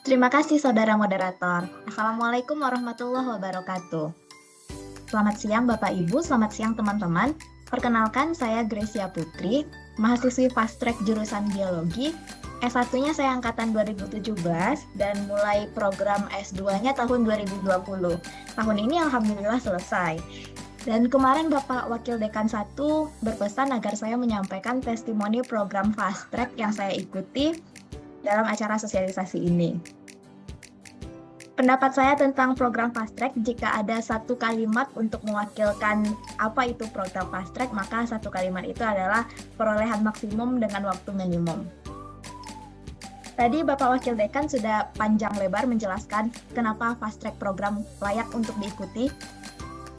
Terima kasih saudara moderator. Assalamualaikum warahmatullahi wabarakatuh. Selamat siang Bapak Ibu, selamat siang teman-teman. Perkenalkan saya Gracia Putri, mahasiswi Fast Track jurusan Biologi. S1-nya saya angkatan 2017 dan mulai program S2-nya tahun 2020. Tahun ini alhamdulillah selesai. Dan kemarin Bapak Wakil Dekan 1 berpesan agar saya menyampaikan testimoni program Fast Track yang saya ikuti dalam acara sosialisasi ini. Pendapat saya tentang program Fast Track, jika ada satu kalimat untuk mewakilkan apa itu program Fast Track, maka satu kalimat itu adalah perolehan maksimum dengan waktu minimum. Tadi Bapak Wakil Dekan sudah panjang lebar menjelaskan kenapa Fast Track program layak untuk diikuti.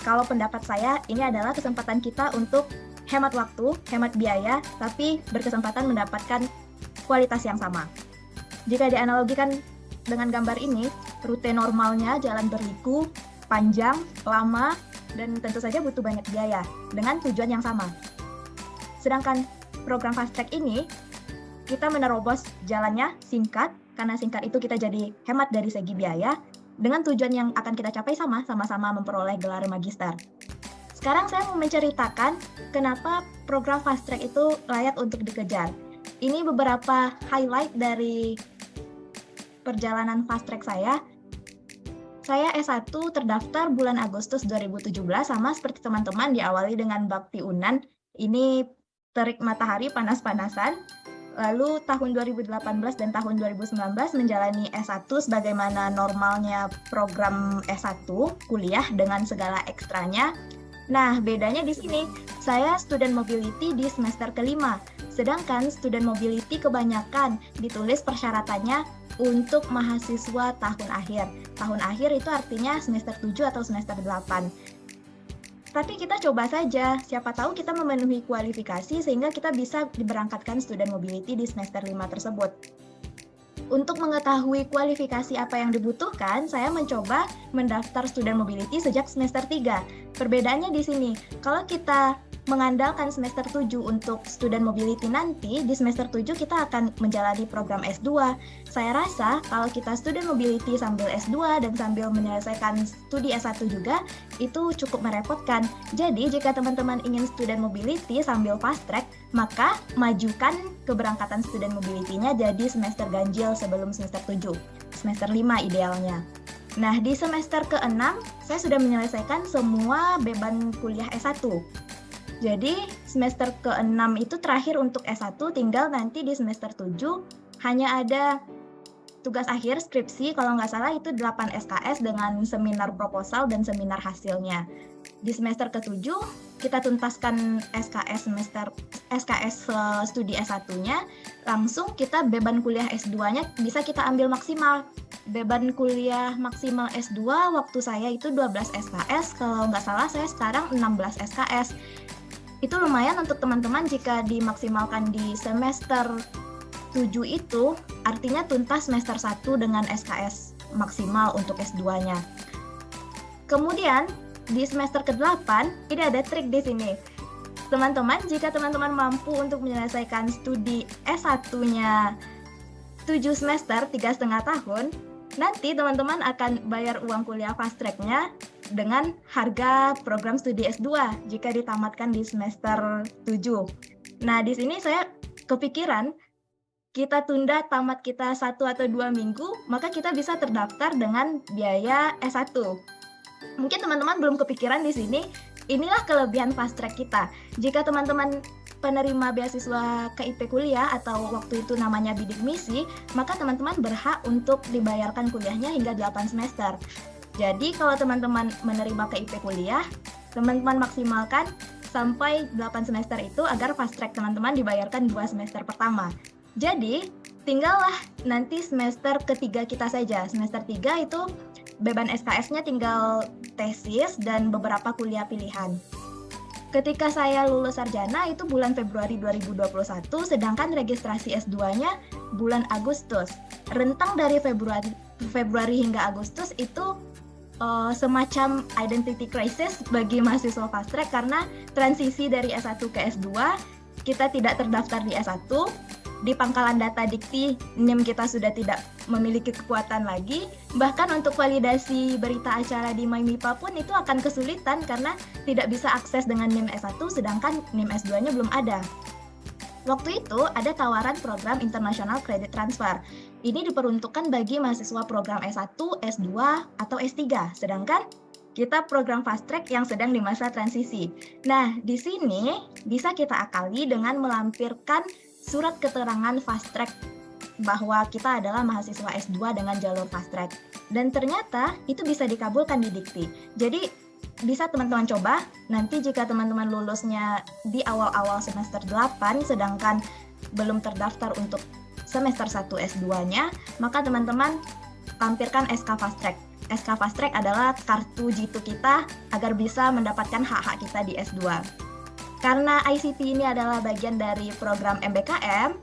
Kalau pendapat saya, ini adalah kesempatan kita untuk hemat waktu, hemat biaya, tapi berkesempatan mendapatkan kualitas yang sama. Jika dianalogikan dengan gambar ini, rute normalnya jalan berliku, panjang, lama, dan tentu saja butuh banyak biaya, dengan tujuan yang sama. Sedangkan program Fast Track ini, kita menerobos jalannya singkat, karena singkat itu kita jadi hemat dari segi biaya, dengan tujuan yang akan kita capai sama-sama memperoleh gelar magister. Sekarang saya mau menceritakan kenapa program Fast Track itu layak untuk dikejar. Ini beberapa highlight dari perjalanan Fast Track saya. Saya S1 terdaftar bulan Agustus 2017, sama seperti teman-teman, diawali dengan bakti UNAN. Ini terik matahari panas-panasan. Lalu tahun 2018 dan tahun 2019 menjalani S1 sebagaimana normalnya program S1 kuliah dengan segala ekstranya. Nah, bedanya di sini, saya student mobility di semester kelima, sedangkan student mobility kebanyakan ditulis persyaratannya untuk mahasiswa tahun akhir. Tahun akhir itu artinya semester 7 atau semester 8. Tapi kita coba saja, siapa tahu kita memenuhi kualifikasi sehingga kita bisa diberangkatkan student mobility di semester 5 tersebut. Untuk mengetahui kualifikasi apa yang dibutuhkan, saya mencoba mendaftar student mobility sejak semester 3. Perbedaannya di sini, kalau kita mengandalkan semester 7 untuk student mobility nanti, di semester 7 kita akan menjalani program S2. Saya rasa kalau kita student mobility sambil S2 dan sambil menyelesaikan studi S1 juga, itu cukup merepotkan. Jadi jika teman-teman ingin student mobility sambil fast track, maka majukan keberangkatan student mobility-nya jadi semester ganjil sebelum semester 7, semester 5 idealnya. Nah, di semester ke-6, saya sudah menyelesaikan semua beban kuliah S1. Jadi semester ke-6 itu terakhir untuk S1, tinggal nanti di semester 7 hanya ada tugas akhir skripsi, kalau nggak salah itu 8 SKS dengan seminar proposal dan seminar hasilnya. Di semester ke-7 kita tuntaskan SKS studi S1-nya, langsung kita beban kuliah S2-nya bisa kita ambil maksimal. Beban kuliah maksimal S2 waktu saya itu 12 SKS, kalau nggak salah saya sekarang 16 SKS. Itu lumayan untuk teman-teman jika dimaksimalkan di semester 7 itu, artinya tuntas semester 1 dengan SKS maksimal untuk S2-nya. Kemudian, di semester ke-8, ini ada trik di sini. Teman-teman, jika teman-teman mampu untuk menyelesaikan studi S1-nya 7 semester, 3,5 tahun, nanti teman-teman akan bayar uang kuliah fast track-nya dengan harga program studi S2 jika ditamatkan di semester 7. Nah, di sini saya kepikiran, kita tunda tamat kita 1 atau 2 minggu, maka kita bisa terdaftar dengan biaya S1. Mungkin teman-teman belum kepikiran di sini, inilah kelebihan fast track kita. Jika teman-teman penerima beasiswa KIP kuliah atau waktu itu namanya bidik misi, maka teman-teman berhak untuk dibayarkan kuliahnya hingga 8 semester. Jadi kalau teman-teman menerima KIP kuliah, teman-teman maksimalkan sampai 8 semester itu agar fast track teman-teman dibayarkan 2 semester pertama. Jadi tinggallah nanti semester ketiga kita saja. Semester 3 itu beban SKS-nya tinggal tesis dan beberapa kuliah pilihan. Ketika saya lulus sarjana itu bulan Februari 2021, sedangkan registrasi S2-nya bulan Agustus. Rentang dari Februari hingga Agustus itu semacam identity crisis bagi mahasiswa fast track karena transisi dari S1 ke S2, kita tidak terdaftar di S1, di pangkalan data Dikti NIM kita sudah tidak memiliki kekuatan lagi, bahkan untuk validasi berita acara di MyMIPA pun itu akan kesulitan karena tidak bisa akses dengan NIM S1 sedangkan NIM S2-nya belum ada. Waktu itu ada tawaran program International Credit Transfer. Ini diperuntukkan bagi mahasiswa program S1, S2, atau S3, sedangkan kita program fast track yang sedang di masa transisi. Nah, di sini bisa kita akali dengan melampirkan surat keterangan fast track bahwa kita adalah mahasiswa S2 dengan jalur fast track. Dan ternyata itu bisa dikabulkan di Dikti. Jadi bisa teman-teman coba, nanti jika teman-teman lulusnya di awal-awal semester 8 sedangkan belum terdaftar untuk semester 1 S2-nya, maka teman-teman lampirkan SK Fast Track. SK Fast Track adalah kartu jitu kita agar bisa mendapatkan hak-hak kita di S2. Karena ICT ini adalah bagian dari program MBKM,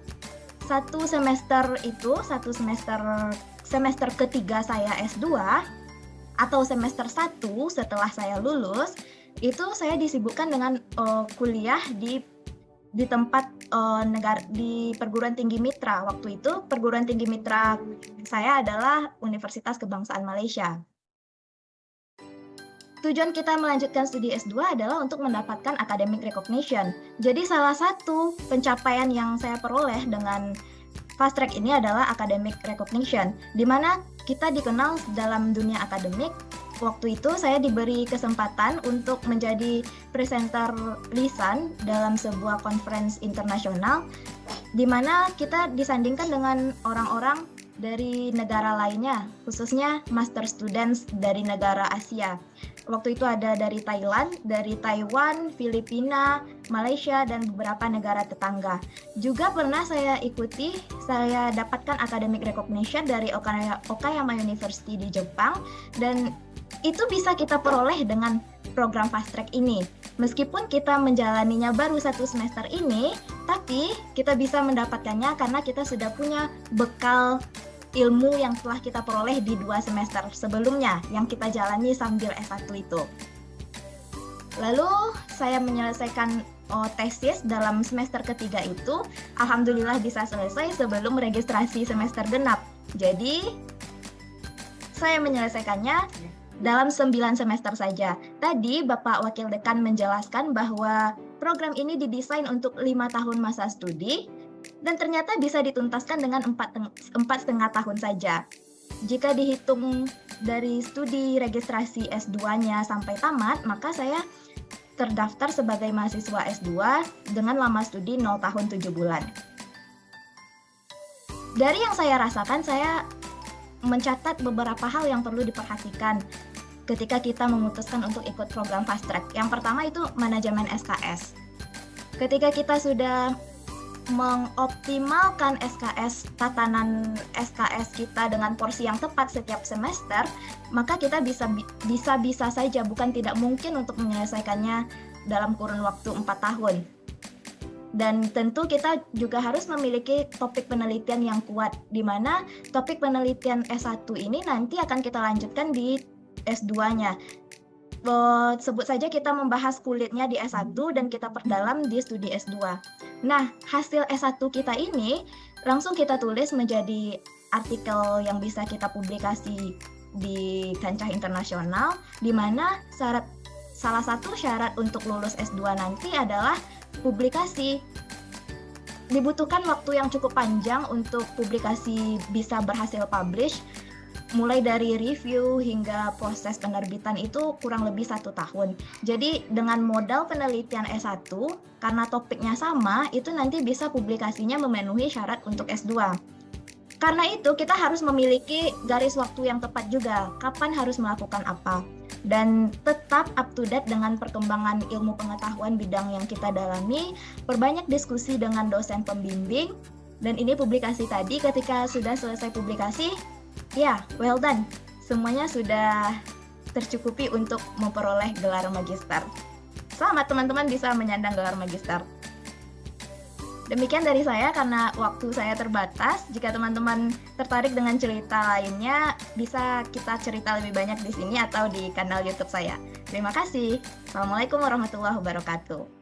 satu semester ketiga saya S2 atau semester 1 setelah saya lulus, itu saya disibukkan dengan kuliah di tempat di perguruan tinggi mitra. Waktu itu perguruan tinggi mitra saya adalah Universitas Kebangsaan Malaysia. Tujuan kita melanjutkan studi S2 adalah untuk mendapatkan academic recognition. Jadi salah satu pencapaian yang saya peroleh dengan fast track ini adalah academic recognition, di mana kita dikenal dalam dunia akademik. Waktu itu saya diberi kesempatan untuk menjadi presenter lisan dalam sebuah conference internasional, di mana kita disandingkan dengan orang-orang dari negara lainnya, khususnya master students dari negara Asia. Waktu itu ada dari Thailand, dari Taiwan, Filipina, Malaysia, dan beberapa negara tetangga. Juga pernah saya dapatkan academic recognition dari Okayama University di Jepang, dan itu bisa kita peroleh dengan program fast track ini. Meskipun kita menjalaninya baru 1 semester ini, tapi kita bisa mendapatkannya karena kita sudah punya bekal ilmu yang telah kita peroleh di 2 semester sebelumnya yang kita jalani sambil S1 itu. Lalu saya menyelesaikan tesis dalam semester ketiga itu, alhamdulillah bisa selesai sebelum registrasi semester genap. Jadi saya menyelesaikannya dalam 9 semester saja. Tadi Bapak Wakil Dekan menjelaskan bahwa program ini didesain untuk 5 tahun masa studi, dan ternyata bisa dituntaskan dengan 4,5 tahun saja. Jika dihitung dari studi registrasi S2-nya sampai tamat, maka saya terdaftar sebagai mahasiswa S2 dengan lama studi 0 tahun 7 bulan. Dari yang saya rasakan, saya mencatat beberapa hal yang perlu diperhatikan ketika kita memutuskan untuk ikut program fast track. Yang pertama itu manajemen SKS. Ketika kita sudah mengoptimalkan tatanan SKS kita dengan porsi yang tepat setiap semester, maka kita bisa saja, bukan tidak mungkin untuk menyelesaikannya dalam kurun waktu 4 tahun. Dan tentu kita juga harus memiliki topik penelitian yang kuat, di mana topik penelitian S1 ini nanti akan kita lanjutkan di S2-nya. Sebut saja kita membahas kulitnya di S1 dan kita perdalam di studi S2. Nah, hasil S1 kita ini langsung kita tulis menjadi artikel yang bisa kita publikasi di kancah internasional, di mana salah satu syarat untuk lulus S2 nanti adalah publikasi. Dibutuhkan waktu yang cukup panjang untuk publikasi bisa berhasil publish. Mulai dari review hingga proses penerbitan itu kurang lebih 1 tahun. Jadi dengan modal penelitian S1, karena topiknya sama, itu nanti bisa publikasinya memenuhi syarat untuk S2. Karena itu kita harus memiliki garis waktu yang tepat juga, kapan harus melakukan apa. Dan tetap up to date dengan perkembangan ilmu pengetahuan bidang yang kita dalami, perbanyak diskusi dengan dosen pembimbing, dan ini publikasi tadi ketika sudah selesai publikasi, ya, well done. Semuanya sudah tercukupi untuk memperoleh gelar magister. Selamat teman-teman bisa menyandang gelar magister. Demikian dari saya karena waktu saya terbatas. Jika teman-teman tertarik dengan cerita lainnya, bisa kita cerita lebih banyak di sini atau di kanal YouTube saya. Terima kasih. Assalamualaikum warahmatullahi wabarakatuh.